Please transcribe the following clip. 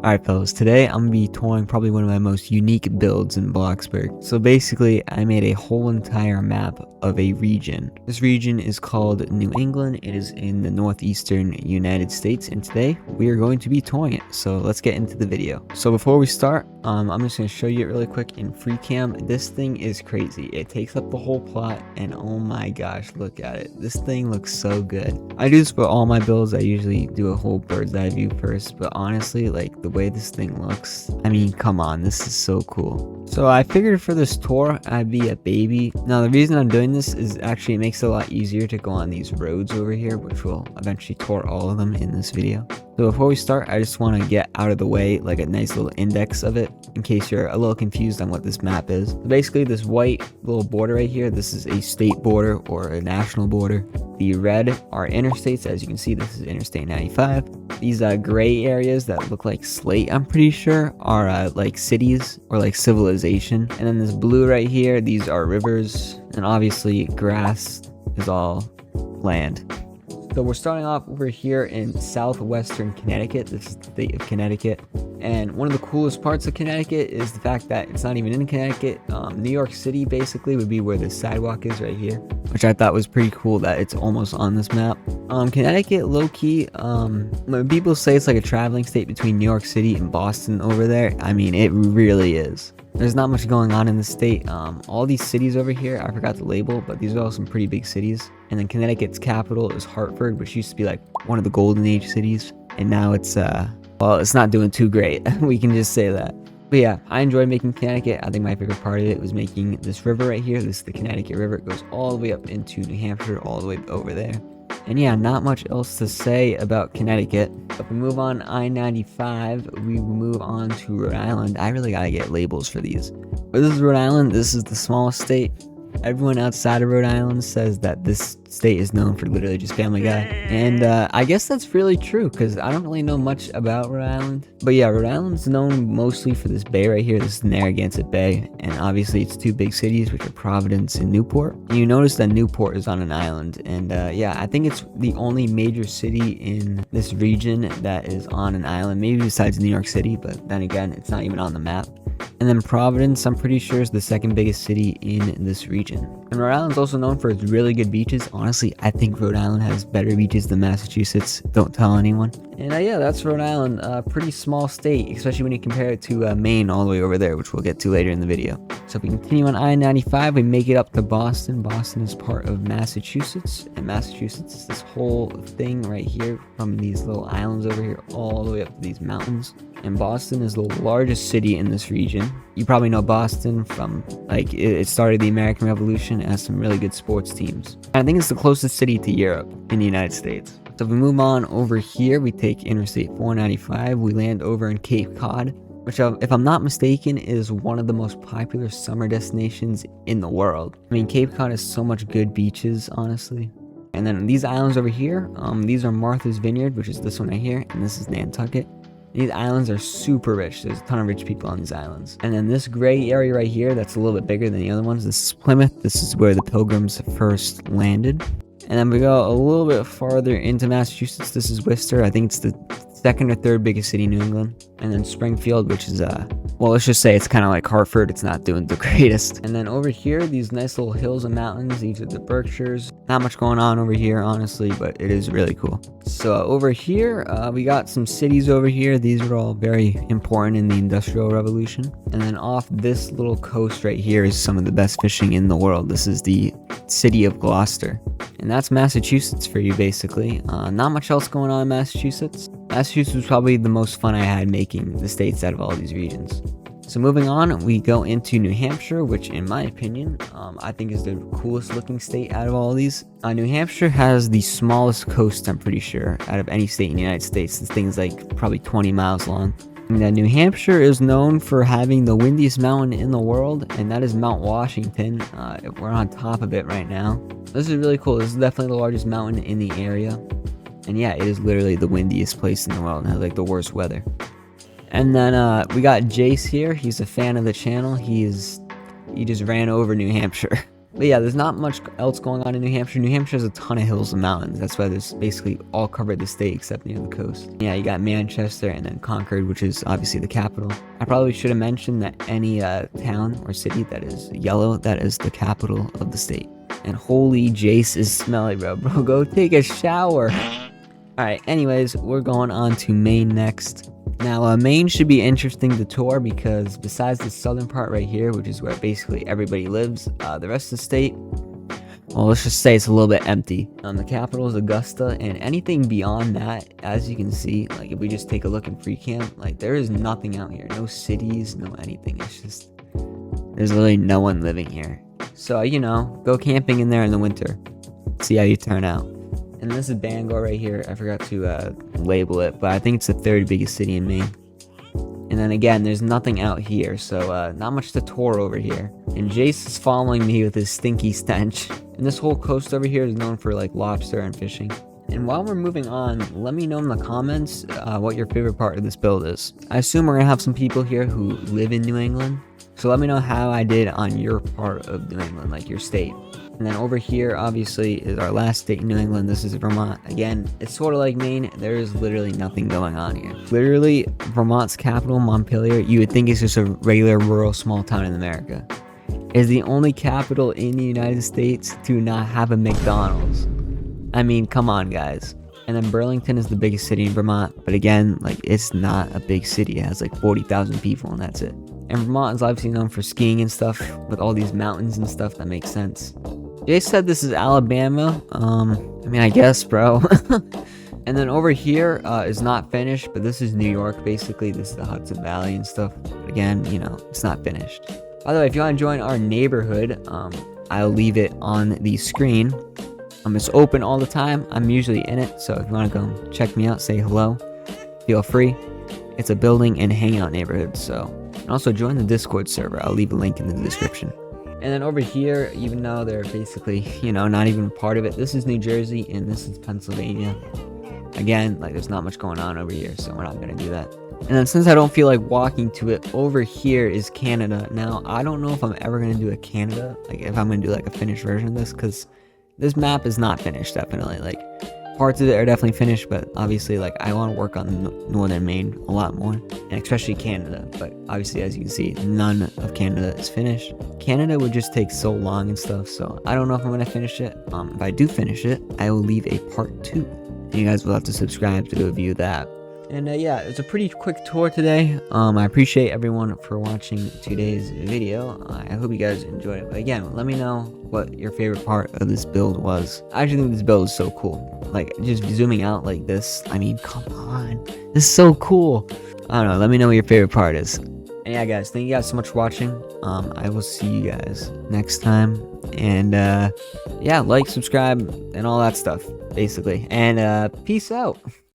Alright fellas, today I'm going to be touring probably one of my most unique builds in Bloxburg. So basically, I made a whole entire map of a region. This region is called New England. It is in the Northeastern United States, and today we are going to be touring it. So let's get into the video. So before we start, I'm just going to show you it really quick in free cam. This thing is crazy. It takes up the whole plot, and oh my gosh, look at it. This thing looks so good. I do this for all my builds. I usually do a whole bird's eye view first, but honestly, like the way this thing looks, I mean, come on, this is so cool. So I figured for this tour I'd be a baby. Now the reason I'm doing this is actually it makes it a lot easier to go on these roads over here, which will eventually tour all of them in this video. So before we start, I just want to get out of the way like a nice little index of it in case you're a little confused on what this map is. So basically this white little border right here, this is a state border or a national border. The red are interstates. As you can see, this is Interstate 95. These gray areas that look like slate, I'm pretty sure, are like cities or like civilization. And then this blue right here, these are rivers. And obviously grass is all land. So we're starting off over here in southwestern Connecticut. This is the state of Connecticut. And one of the coolest parts of Connecticut is the fact that it's not even in Connecticut. New York City basically would be where the sidewalk is right here, which I thought was pretty cool that it's almost on this map. Connecticut, low-key, when people say it's like a traveling state between New York City and Boston over there, I mean, it really is. There's not much going on in the state. All these cities over here, I forgot to label, but these are all some pretty big cities. And then Connecticut's capital is Hartford, which used to be like one of the golden age cities. And now it's, well, it's not doing too great. We can just say that. But yeah, I enjoyed making Connecticut. I think my favorite part of it was making this river right here. This is the Connecticut River. It goes all the way up into New Hampshire, all the way over there. And yeah, not much else to say about Connecticut. If we move on I-95, we move on to Rhode Island. I really gotta get labels for these. But this is Rhode Island. This is the smallest state. Everyone outside of Rhode Island says that this state is known for literally just Family Guy. And I guess that's really true because I don't really know much about Rhode Island. But yeah, Rhode Island's known mostly for this bay right here. This is Narragansett Bay. And obviously it's two big cities, which are Providence and Newport. And you notice that Newport is on an island. And yeah, I think it's the only major city in this region that is on an island. Maybe besides New York City, but then again, it's not even on the map. And then Providence, I'm pretty sure, is the second biggest city in this region. And Rhode Island's also known for its really good beaches. Honestly, I think Rhode Island has better beaches than Massachusetts. Don't tell anyone. And yeah, that's Rhode Island. A pretty small state, especially when you compare it to Maine all the way over there, which we'll get to later in the video. So if we continue on I-95, we make it up to Boston. Boston is part of Massachusetts. And Massachusetts is this whole thing right here from these little islands over here all the way up to these mountains. And Boston is the largest city in this region. You probably know Boston from, like, it started the American Revolution. It has some really good sports teams. And I think it's the closest city to Europe in the United States. So if we move on over here, we take Interstate 495. We land over in Cape Cod, which, if I'm not mistaken, is one of the most popular summer destinations in the world. I mean, Cape Cod has so much good beaches, honestly. And then these islands over here, these are Martha's Vineyard, which is this one right here, and this is Nantucket. These islands are super rich. There's a ton of rich people on these islands. And then this gray area right here, that's a little bit bigger than the other ones. This is Plymouth. This is where the Pilgrims first landed. And then we go a little bit farther into Massachusetts. This is Worcester. I think it's the second or third biggest city in New England. And then Springfield, which is well, let's just say it's kind of like Hartford. It's not doing the greatest. And then over here, these nice little hills and mountains. These are the Berkshires. Not much going on over here, honestly, but it is really cool. So over here, we got some cities over here. These are all very important in the Industrial Revolution. And then off this little coast right here is some of the best fishing in the world. This is the city of Gloucester. And that's Massachusetts for you, basically. Not much else going on in Massachusetts. Massachusetts was probably the most fun I had making the states out of all these regions. So moving on, we go into New Hampshire, which in my opinion, I think is the coolest looking state out of all of these. New Hampshire has the smallest coast, I'm pretty sure, out of any state in the United States. This thing's like probably 20 miles long. And New Hampshire is known for having the windiest mountain in the world, and that is Mount Washington. We're on top of it right now. This is really cool. This is definitely the largest mountain in the area. And yeah, it is literally the windiest place in the world and has like the worst weather. And then we got Jace here. He's a fan of the channel. He just ran over New Hampshire. But yeah, there's not much else going on in New Hampshire. New Hampshire has a ton of hills and mountains. That's why there's basically all covered the state except near the coast. Yeah, you got Manchester and then Concord, which is obviously the capital. I probably should have mentioned that any town or city that is yellow, that is the capital of the state. And holy Jace is smelly, bro. Bro, go take a shower. Alright, anyways, we're going on to Maine next. Now, Maine should be interesting to tour because besides the southern part right here, which is where basically everybody lives, the rest of the state, well, let's just say it's a little bit empty. The capital is Augusta, and anything beyond that, as you can see, like if we just take a look in free camp, like there is nothing out here. No cities, no anything. It's just, there's literally no one living here. So, you know, go camping in there in the winter. See how you turn out. And this is Bangor right here. I forgot to label it, but I think it's the third biggest city in Maine. And then again, there's nothing out here, so not much to tour over here. And Jace is following me with his stinky stench. And this whole coast over here is known for like lobster and fishing. And while we're moving on, let me know in the comments what your favorite part of this build is. I assume we're gonna have some people here who live in New England. So let me know how I did on your part of New England, like your state. And then over here, obviously, is our last state in New England. This is Vermont. Again, it's sort of like Maine. There is literally nothing going on here. Literally, Vermont's capital, Montpelier, you would think it's just a regular rural small town in America. It is the only capital in the United States to not have a McDonald's. I mean, come on, guys. And then Burlington is the biggest city in Vermont. But again, like, it's not a big city. It has like 40,000 people, and that's it. And Vermont is obviously known for skiing and stuff, with all these mountains and stuff. That makes sense. Jay said this is Alabama. I mean, I guess, bro. And then over here is not finished, but this is New York, basically. This is the Hudson Valley and stuff. But again, you know, it's not finished. By the way, if you want to join our neighborhood, I'll leave it on the screen. It's open all the time. I'm usually in it, so if you want to go check me out, say hello, feel free. It's a building and hangout neighborhood, so. And also join the Discord server. I'll leave a link in the description. And then over here, even though they're basically, you know, not even part of it, this is New Jersey and this is Pennsylvania. Again, like there's not much going on over here, so we're not going to do that. And then since I don't feel like walking to it, over here is Canada. Now, I don't know if I'm ever going to do a Canada, like if I'm going to do like a finished version of this, because this map is not finished, definitely. Like, parts of it are definitely finished, but obviously, like, I want to work on northern Maine a lot more, and especially Canada. But obviously, as you can see, none of Canada is finished. Canada would just take so long and stuff, so I don't know if I'm going to finish it. If I do finish it, I will leave a part 2. You guys will have to subscribe to view that. And yeah, it's a pretty quick tour today. I appreciate everyone for watching today's video. I hope you guys enjoyed it. But again, let me know what your favorite part of this build was. I actually think this build is so cool. Like, just zooming out like this. I mean, come on. This is so cool. I don't know. Let me know what your favorite part is. And yeah, guys, thank you guys so much for watching. I will see you guys next time. And yeah, like, subscribe, and all that stuff, basically. And peace out.